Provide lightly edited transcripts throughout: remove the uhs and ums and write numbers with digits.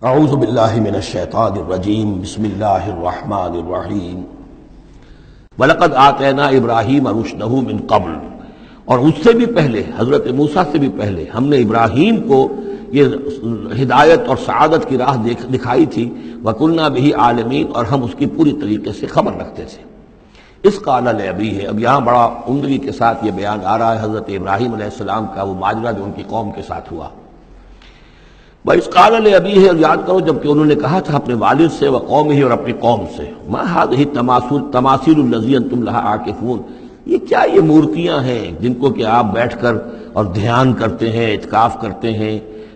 اعوذ باللہ من الشیطان الرجیم بسم اللہ الرحمن الرحیم وَلَقَدْ آتَيْنَا إِبْرَاهِيمَ رُشْدَهُ مِنْ قَبْلُ، اور اس سے بھی پہلے حضرت موسیٰ سے بھی پہلے ہم نے ابراہیم کو یہ ہدایت اور سعادت کی راہ دکھائی تھی، وَكُنَّا بِهِ عَالِمِينَ، اور ہم اس کی پوری طریقے سے خبر رکھتے تھے۔ اس قال لأبیہ، اب یہاں بڑا عمدگی کے ساتھ یہ بیان آ رہا ہے حضرت ابراہیم علیہ السلام کا وہ ماجرا جو ان کی قوم کے ساتھ ہوا۔ وَإِذْ قَالَ لِأَبِيهِ، اور یاد کرو جب کہ انہوں نے کہا تھا اپنے والد سے وَقَوْمِهِ، اور اپنی قوم سے، مَا هَذِهِ التَّمَاثِيلُ الَّتِي أَنتُمْ لَهَا عَاكِفُونَ، یہ کیا یہ مورتیاں ہیں جن کو کہ آپ بیٹھ کر اور دھیان کرتے ہیں، اعتکاف کرتے ہیں،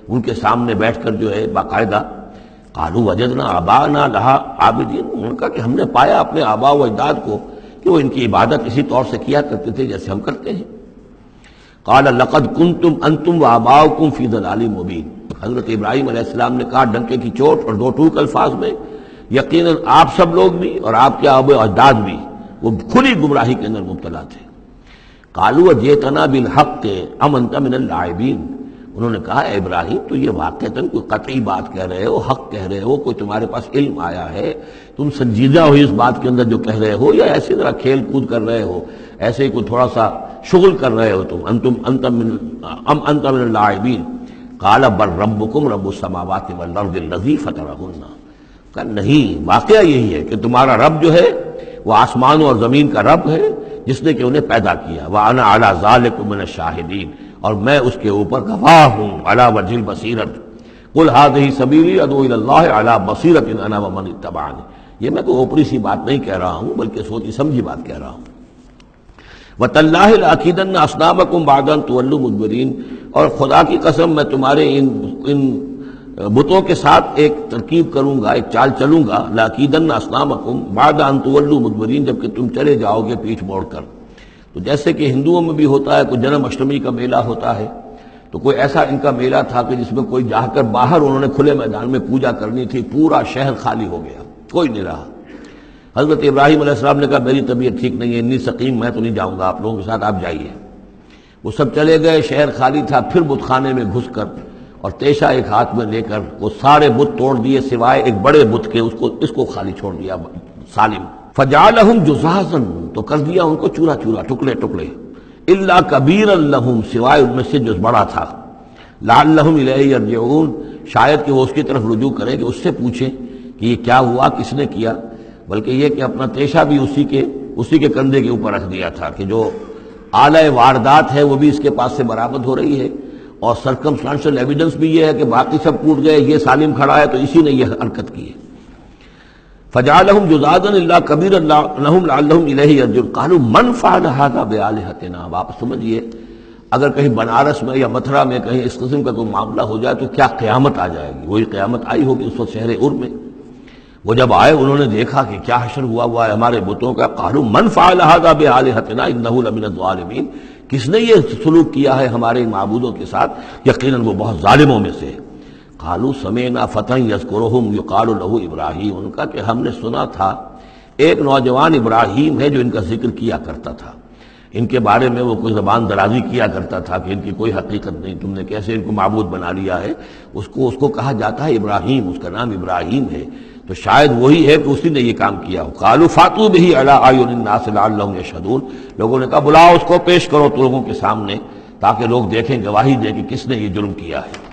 ان کے سامنے بیٹھ کر جو ہے باقاعدہ۔ قَالُوا وَجَدْنَا آبَاءَنَا لَهَا عَابِدِينَ، انہوں نے کہا کہ ہم نے پایا اپنے آباء و اجداد کو کہ وہ ان کی عبادت اسی طور سے کیا کرتے تھے جیسے ہم کرتے ہیں۔ قَالَ لَقَدْ كُنْتُمْ أَنْتُمْ وَآبَاؤُكُمْ فِي ضَلَالٍ مُبِينٍ، حضرت ابراہیم علیہ السلام نے کہا ڈنکے کی چوٹ اور دو ٹوک الفاظ میں، یقیناً آپ سب لوگ بھی اور آپ کے آباء و اجداد بھی وہ کھلی گمراہی کے اندر مبتلا تھے۔ قالوا جئتنا بالحق ام انت من اللاعبین، انہوں نے کہا اے ابراہیم تو یہ واقعتاً کوئی قطعی بات کہہ رہے ہو، حق کہہ رہے ہو، کوئی تمہارے پاس علم آیا ہے، تم سنجیدہ ہو اس بات کے اندر جو کہہ رہے ہو، یا ایسی طرح کھیل کود کر رہے ہو، ایسے ہی کوئی تھوڑا سا شغل کر رہے ہو تم، انت من اللاعبین۔ قال بل ربکم رب السماوات والارض الذی فطرہن، کہ نہیں واقعہ یہی ہے کہ تمہارا رب جو ہے وہ آسمانوں اور زمین کا رب ہے جس نے کہ انہیں پیدا کیا، وَأَنَا عَلَىٰ ذَلِكُم مِّنَ الشَّاهِدِينَ، اور میں اس کے اوپر گواہ ہوں، عَلَىٰ وَجْهِ الْبَصِيرَةِ قُلْ هَٰذِهِ سَبِيلِي أَدْعُو إِلَى اللَّهِ عَلَىٰ بَصِيرَةٍ أَنَا وَمَنِ اتَّبَعَنِي، یہ میں کوئی اوپری سی بات نہیں کہہ رہا ہوں بلکہ سوچی سمجھی بات کہہ رہا ہوں۔ وَتَاللَّهِ لَأَكِيدَنَّ أَصْنَامَكُمْ بَعْدَ أَن تُوَلُّوا مُدْبِرِينَ، اور خدا کی قسم میں تمہارے ان بتوں کے ساتھ ایک ترکیب کروں گا، ایک چال چلوں گا، لَأَكِيدَنَّ أَصْنَامَكُمْ بَعْدَ أَن تُوَلُّوا مُدْبِرِينَ، جب کہ تم چلے جاؤ گے پیٹھ موڑ کر۔ تو جیسے کہ ہندوؤں میں بھی ہوتا ہے، کوئی جنم اشٹمی کا میلہ ہوتا ہے، تو کوئی ایسا ان کا میلہ تھا کہ جس میں کوئی جا کر باہر انہوں نے کھلے میدان میں پوجا کرنی تھی، پورا شہر خالی ہو گیا، کوئی نہیں رہا۔ حضرت ابراہیم علیہ السلام نے کہا میری طبیعت ٹھیک نہیں ہے، اتنی سقیم، میں تو نہیں جاؤں گا آپ لوگوں کے ساتھ، آپ جائیے۔ وہ سب چلے گئے، شہر خالی تھا، پھر بت خانے میں گھس کر اور تیشا ایک ہاتھ میں لے کر وہ سارے بت توڑ دیے سوائے ایک بڑے بت کے، اس کو خالی چھوڑ دیا سالم۔ فجعلہم جزازا، تو کر دیا ان کو چورا چورا، ٹکڑے ٹکڑے، الا کبیرا لہم، سوائے ان میں سے جو بڑا تھا، لعلہم الیہ یرجعون، شاید کہ وہ اس کی طرف رجوع کریں کہ اس سے پوچھیں کہ یہ کیا ہوا، کس نے کیا، بلکہ یہ کہ اپنا تیشا بھی اسی کے کندھے کے اوپر رکھ دیا تھا کہ جو آلہ واردات ہے وہ بھی اس کے پاس سے برآمد ہو رہی ہے، اور سرکمسٹانشل ایویڈنس بھی یہ ہے کہ باقی سب ٹوٹ گئے، یہ سالم کھڑا ہے تو اسی نے یہ حرکت کی ہے۔ فجعلہم جزازا الا کبیرا لہم لعلہم الیہ یرجعون قالوا من فعل هذا بآلہتنا، اب آپ سمجھیے اگر کہیں بنارس میں یا متھرا میں کہیں اس قسم کا کوئی معاملہ ہو جائے تو کیا قیامت آ جائے گی، وہی قیامت آئی ہوگی اس وقت شہر ار میں۔ وہ جب آئے انہوں نے دیکھا کہ کیا حشر ہوا ہے ہمارے بتوں کا، قالوا من فعل هذا بآلہتنا انہ لمن الظالمین، کس نے یہ سلوک کیا ہے ہمارے ان معبودوں کے ساتھ، یقیناً وہ بہت ظالموں میں سے۔ قالوا سمعنا فتى یذکرہم یقال له ابراہیم، ان کا کہ ہم نے سنا تھا ایک نوجوان ابراہیم ہے جو ان کا ذکر کیا کرتا تھا، ان کے بارے میں وہ کوئی زبان درازی کیا کرتا تھا کہ ان کی کوئی حقیقت نہیں، تم نے کیسے ان کو معبود بنا لیا ہے، اس کو کہا جاتا ہے ابراہیم، اس کا نام ابراہیم ہے، تو شاید وہی ہے کہ اسی نے یہ کام کیا ہو۔ قالوا فاتوا به علی اعین الناس لعلهم یشهدون، لوگوں نے کہا بلاؤ اس کو، پیش کرو تو لوگوں کے سامنے تاکہ لوگ دیکھیں، گواہی دیں کہ کس نے یہ جرم کیا ہے۔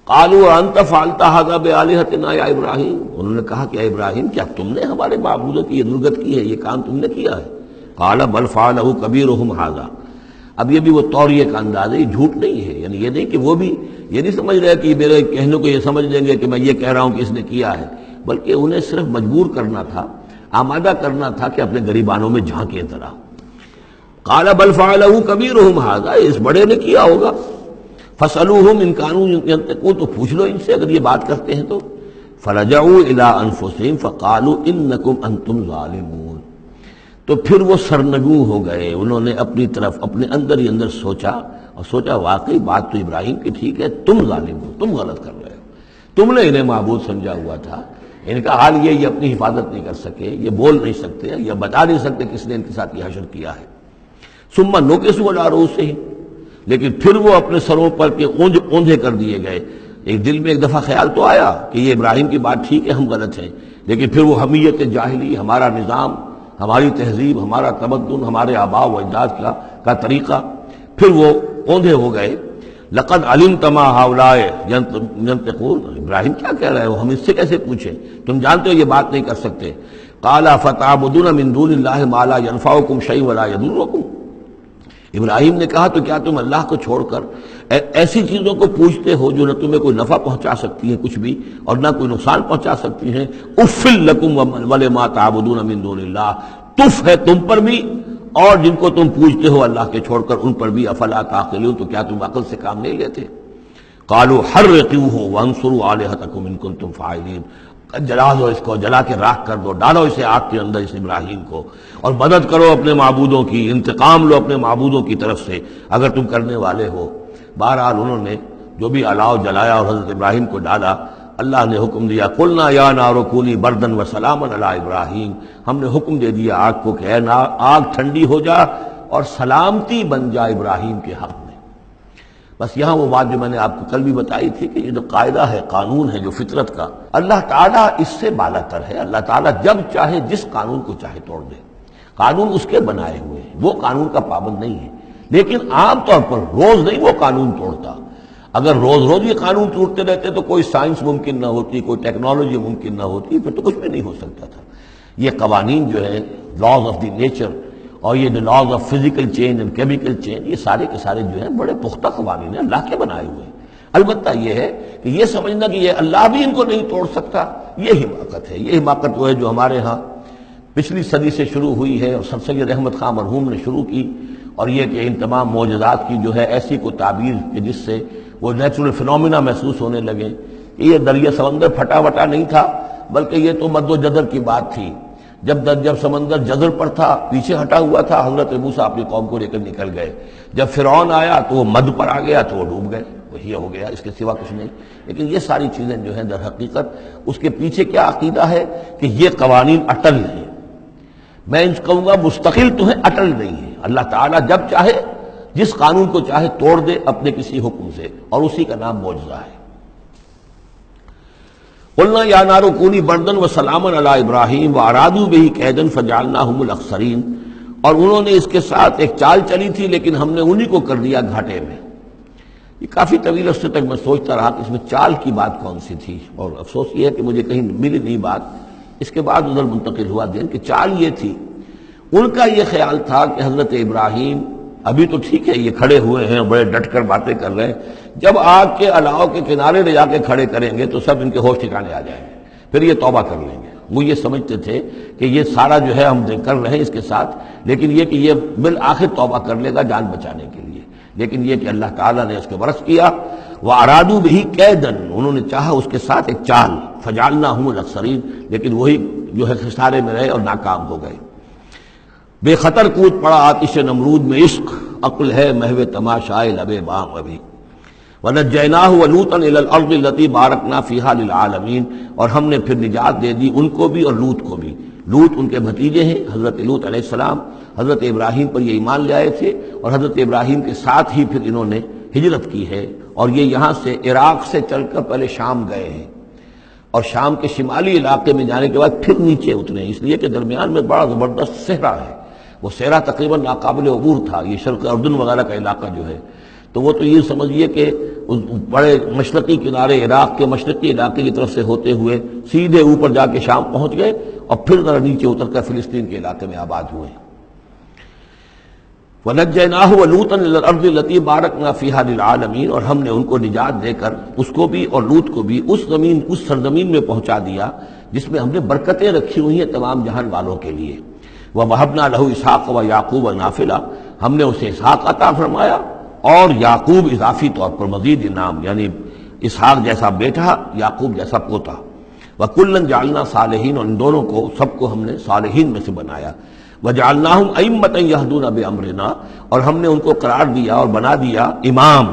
قالوا انت فعلت هذا بآلہتنا یا ابراہیم، انہوں نے کہا کہ اے ابراہیم کیا تم نے ہمارے معبودوں کی یہ درگت کی ہے، یہ کام تم نے کیا ہے؟ قال بل فعلہ کبیرہم ھذا، اب یہ بھی وہ توریے کا انداز ہے، یہ جھوٹ نہیں ہے، یعنی یہ نہیں کہ وہ بھی یہ نہیں سمجھ رہے کہ میرے کہنے کو یہ سمجھ لیں گے کہ میں یہ کہہ رہا ہوں کہ اس نے کیا ہے، بلکہ انہیں صرف مجبور کرنا تھا، آمادہ کرنا تھا کہ اپنے گریبانوں میں جھانکیں طرح۔ قال بل فعلہ کبیرہم ھذا، اس بڑے نے کیا ہوگا، فاسألوہم ان کانوا ینطقون، تو پوچھ لو ان سے اگر یہ بات کرتے ہیں تو۔ فرجعوا الی انفسہم فقالوا انکم انتم ظالمون، تو پھر وہ سرنگوں ہو گئے، انہوں نے اپنی طرف اپنے اندر ہی اندر سوچا، اور سوچا واقعی بات تو ابراہیم کی ٹھیک ہے، تم ظالم ہو، تم غلط کر رہے ہو، تم نے انہیں معبود سمجھا ہوا تھا۔ ان کا حال یہ اپنی حفاظت نہیں کر سکے، یہ بول نہیں سکتے، یہ بتا نہیں سکتے کس نے ان کے ساتھ یہ حشر کیا ہے۔ ثم نکسوا علی رؤوسہم، لیکن پھر وہ اپنے سروں پر کے اونجے کر دیے گئے، ایک دل میں ایک دفعہ خیال تو آیا کہ یہ ابراہیم کی بات ٹھیک ہے، ہم غلط ہیں، لیکن پھر وہ حمیت جاہلی، ہمارا نظام، ہماری تہذیب، ہمارا تمدن، ہمارے آباء و اجداد کا طریقہ، پھر وہ اوندھے ہو گئے۔ لقد علمت ما هؤلاء ينطقون، ابراہیم کیا کہہ رہے ہو، ہم اس سے کیسے پوچھیں، تم جانتے ہو یہ بات نہیں کر سکتے۔ قال فتعبدون من دون اللہ ما لا ينفعكم شيئا ولا يضركم، ابراہیم نے کہا تو کیا تم اللہ کو چھوڑ کر ایسی چیزوں کو پوچھتے ہو جو نہ تمہیں کوئی نفع پہنچا سکتی ہیں کچھ بھی، اور نہ کوئی نقصان پہنچا سکتی ہیں؟ اف لکم ولما تعبدون من دون اللہ، تف ہے تم پر بھی اور جن کو تم پوچھتے ہو اللہ کے چھوڑ کر ان پر بھی، افلا تعقلون، تو کیا تم عقل سے کام نہیں لیتے؟ قالوا حرقوه وانصروا آلهتكم ان کنتم فاعلین، جلا دو اس کو، جلا کے راکھ کر دو، ڈالو اسے آگ کے اندر اس ابراہیم کو، اور مدد کرو اپنے معبودوں کی، انتقام لو اپنے معبودوں کی طرف سے اگر تم کرنے والے ہو۔ بہرحال انہوں نے جو بھی الاؤ جلایا اور حضرت ابراہیم کو ڈالا، اللہ نے حکم دیا قلنا یا نار کونی بردن و سلاما علی ابراہیم، ہم نے حکم دے دیا آگ کو کہ اے آگ ٹھنڈی ہو جا اور سلامتی بن جا ابراہیم کے حق میں۔ بس یہاں وہ بات جو میں نے آپ کو کل بھی بتائی تھی کہ یہ جو قاعدہ ہے، قانون ہے جو فطرت کا، اللہ تعالیٰ اس سے بالا تر ہے۔ اللہ تعالیٰ جب چاہے جس قانون کو چاہے توڑ دے، قانون اس کے بنائے ہوئے ہیں، وہ قانون کا پابند نہیں ہے، لیکن عام طور پر روز نہیں وہ قانون توڑتا۔ اگر روز روز یہ قانون ٹوٹتے رہتے تو کوئی سائنس ممکن نہ ہوتی، کوئی ٹیکنالوجی ممکن نہ ہوتی، پھر تو کچھ بھی نہیں ہو سکتا تھا۔ یہ قوانین جو ہے، لاز آف دی نیچر اور یہ laws of physical change and chemical change, یہ سارے کے سارے جو ہیں بڑے پختہ قوانین ہیں، اللہ کے بنائے ہوئے ہیں۔ البتہ یہ ہے کہ یہ سمجھنا کہ یہ اللہ بھی ان کو نہیں توڑ سکتا، یہ حماقت ہے۔ یہ حماقت وہ ہے جو ہمارے ہاں پچھلی صدی سے شروع ہوئی ہے اور سر سید احمد خان مرحوم نے شروع کی، اور یہ کہ ان تمام معجزات کی جو ہے ایسی کو تعبیر کہ جس سے وہ نیچرل فنومینا محسوس ہونے لگے کہ یہ دریا سمندر پھٹا وٹا نہیں تھا، بلکہ یہ تو مد و جزر کی بات تھی۔ جب سمندر جزر پر تھا، پیچھے ہٹا ہوا تھا، حضرت موسیٰ اپنی قوم کو لے کر نکل گئے۔ جب فرعون آیا تو وہ مد پر آ گیا تو وہ ڈوب گئے، وہی ہو گیا، اس کے سوا کچھ نہیں۔ لیکن یہ ساری چیزیں جو ہیں در حقیقت اس کے پیچھے کیا عقیدہ ہے کہ یہ قوانین اٹل ہیں، میں ان کہوں گا مستقل تو ہیں، اٹل نہیں ہیں۔ اللہ تعالیٰ جب چاہے جس قانون کو چاہے توڑ دے اپنے کسی حکم سے، اور اسی کا نام معجزہ ہے۔ قلنا یا نار کونی بردن و سلاما علی ابراہیم وارادوا بہ کیدا فجعلناہم الاخسرین، اور انہوں نے اس کے ساتھ ایک چال چلی تھی لیکن ہم نے انہی کو کر دیا گھاٹے میں۔ یہ کافی طویل عرصے تک میں سوچتا رہا کہ اس میں چال کی بات کون سی تھی، اور افسوس یہ ہے کہ مجھے کہیں ملی نہیں بات۔ اس کے بعد ادھر منتقل ہوا دین کہ چال یہ تھی، ان کا یہ خیال تھا کہ حضرت ابراہیم ابھی تو ٹھیک ہے یہ کھڑے ہوئے ہیں، بڑے ڈٹ کر باتیں کر رہے ہیں، جب آگ کے الاؤ کے کنارے لے جا کے کھڑے کریں گے تو سب ان کے ہوش ٹھکانے آ جائیں گے، پھر یہ توبہ کر لیں گے۔ وہ یہ سمجھتے تھے کہ یہ سارا جو ہے ہم کر رہے ہیں اس کے ساتھ، لیکن یہ کہ یہ بالآخر توبہ کر لے گا جان بچانے کے لیے۔ لیکن یہ کہ اللہ تعالیٰ نے اس کے برس کیا، وَأَرَادُوا بِهِ كَيْدًا، انہوں نے چاہا اس کے ساتھ ایک چال، فَجَعَلْنَاهُمُ الْأَخْسَرِينَ، لیکن وہی جو ہے خسارے میں رہے اور ناکام ہو گئے۔ بے خطر کود پڑا آتش نمرود میں عشق، عقل ہے محو تماشائے لب بام ابھی۔ وَنَجَّيْنَاهُ وَلُوطًا إِلَى الْأَرْضِ الَّتِي بَارَكْنَا فِيهَا لِلْعَالَمِينَ، اور ہم نے پھر نجات دے دی ان کو بھی اور لوط کو بھی۔ لوط ان کے بھتیجے ہیں، حضرت لوط علیہ السلام حضرت ابراہیم پر یہ ایمان لے آئے تھے، اور حضرت ابراہیم کے ساتھ ہی پھر انہوں نے ہجرت کی ہے، اور یہ یہاں سے عراق سے چل کر پہلے شام گئے ہیں، اور شام کے شمالی علاقے میں جانے کے بعد پھر نیچے اترے ہیں، اس لیے کہ درمیان میں بڑا زبردست صحرا ہے۔ وہ صحرا تقریباً ناقابل عبور تھا، یہ شرق اردن وغیرہ کا علاقہ جو ہے، تو وہ تو یہ سمجھیے کہ اس بڑے مشرقی کنارے عراق کے مشرقی علاقے کی طرف سے ہوتے ہوئے سیدھے اوپر جا کے شام پہنچ گئے، اور پھر ذرا نیچے اتر کر فلسطین کے علاقے میں آباد ہوئے۔ وَنَجَّيْنَاهُ وَلُوطًا إِلَى الْأَرْضِ الَّتِي بَارَكْنَا فِيهَا لِلْعَالَمِينَ، اور ہم نے ان کو نجات دے کر اس کو بھی اور لوط کو بھی اس سرزمین میں پہنچا دیا جس میں ہم نے برکتیں رکھی ہوئی ہیں تمام جہان والوں کے لیے۔ وَوَهَبْنَا لَهُ إِسْحَاقَ وَيَعْقُوبَ نَافِلَةً، ہم نے اسے اسحاق عطا فرمایا اور یعقوب اضافی طور پر مزید انعام، یعنی اسحاق جیسا بیٹا، یعقوب جیسا پوتا۔ وَكُلًّا جَعَلْنَا صَالِحِينَ، اور ان دونوں کو سب کو ہم نے صالحین میں سے بنایا۔ وَجَعَلْنَاهُمْ أَئِمَّةً يَهْدُونَ بِأَمْرِنَا، اور ہم نے ان کو قرار دیا اور بنا دیا امام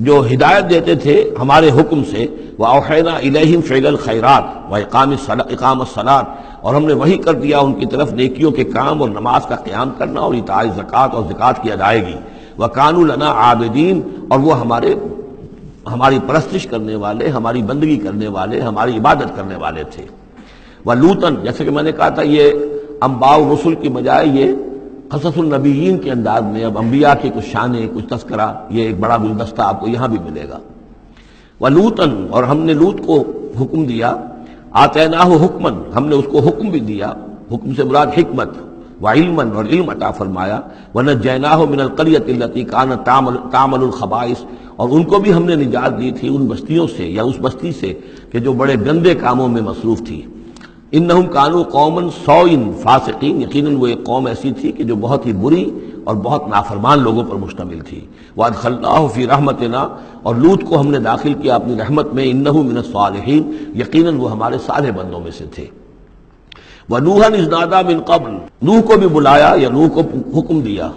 جو ہدایت دیتے تھے ہمارے حکم سے۔ وَأَوْحَيْنَا إِلَيْهِمْ فِعْلَ الْخَيْرَاتِ وَإِقَامَ الصَّلَاةِ، اور ہم نے وحی کر دیا ان کی طرف نیکیوں کے کام اور نماز کا قیام کرنا اور ایتاء زکوٰۃ اور زکوٰۃ کی ادائیگی۔ وَكَانُوا لَنَا عَابِدِينَ، اور وہ ہمارے ہماری پرستش کرنے والے، ہماری بندگی کرنے والے، ہماری عبادت کرنے والے تھے۔ وَلُوطًا، جیسے کہ میں نے کہا تھا یہ انباء و رسل کی بجائے یہ قصص النبیین کے انداز میں اب انبیاء کی کچھ شانیں، کچھ تذکرہ، یہ ایک بڑا گلدستہ آپ کو یہاں بھی ملے گا۔ وَلُوطًا، اور ہم نے لوط کو حکم دیا، آتیناہ حکمًا، ہم نے اس کو حکم بھی دیا، حکم سے مراد حکمت، وعلمًا، اور علم عطا فرمایا، وَنَجَّيْنَاهُ مِنَ الْقَرْيَةِ الَّتِي كَانَتْ تَعْمَلُ الْخَبَائِثَ، اور ان کو بھی ہم نے نجات دی تھی ان بستیوں سے یا اس بستی سے کہ جو بڑے گندے کاموں میں مصروف تھی۔ انہم کانوا قوما سوء فاسقین، یقیناً وہ ایک قوم ایسی تھی کہ جو بہت ہی بری اور بہت نافرمان لوگوں پر مشتمل تھی۔ وادخلناہ فی رحمتنا، اور لوط کو ہم نے داخل کیا اپنی رحمت میں، انہ من الصالحین، یقیناً وہ ہمارے صالح بندوں میں سے تھے۔ ونوحا اذ نادى من قبل، نوح کو بھی بلایا یا نوح کو حکم دیا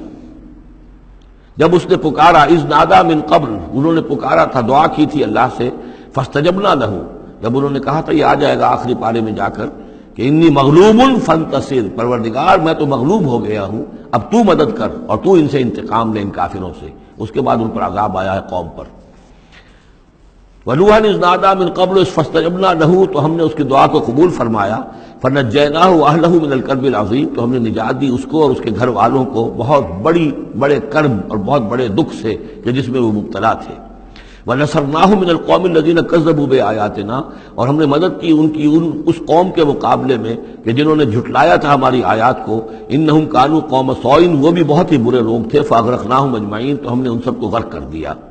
جب اس نے پکارا، اذ نادى من قبل، انہوں نے پکارا تھا، دعا کی تھی اللہ سے، فاستجبنا له، جب انہوں نے کہا تھا یہ آ جائے گا آخری پارے میں جا کر کہ انی مغلوب فانتصر، پروردگار میں تو مغلوب ہو گیا ہوں، اب تو مدد کر اور تو ان سے انتقام لے، ان کافروں سے۔ اس کے بعد ان پر عذاب آیا ہے قوم پر۔ وَنُوحًا اذ نادى من قبل فاستجبنا له، تو ہم نے اس کی دعا کو قبول فرمایا، فنجیناہ وأہلہ من الکرب العظیم، تو ہم نے نجات دی اس کو اور اس کے گھر والوں کو بہت بڑے کرب اور بہت بڑے دکھ سے کہ جس میں وہ مبتلا تھے۔ وَنَصَرْنَاهُ مِنَ الْقَوْمِ الَّذِينَ كَذَّبُوا بِآيَاتِنَا، اور ہم نے مدد کی اس قوم کے مقابلے میں کہ جنہوں نے جھٹلایا تھا ہماری آیات کو، انہم کانوا قوم سوء، وہ بھی بہت ہی برے لوگ تھے، فاغرقناہم اجمعین، تو ہم نے ان سب کو غرق کر دیا۔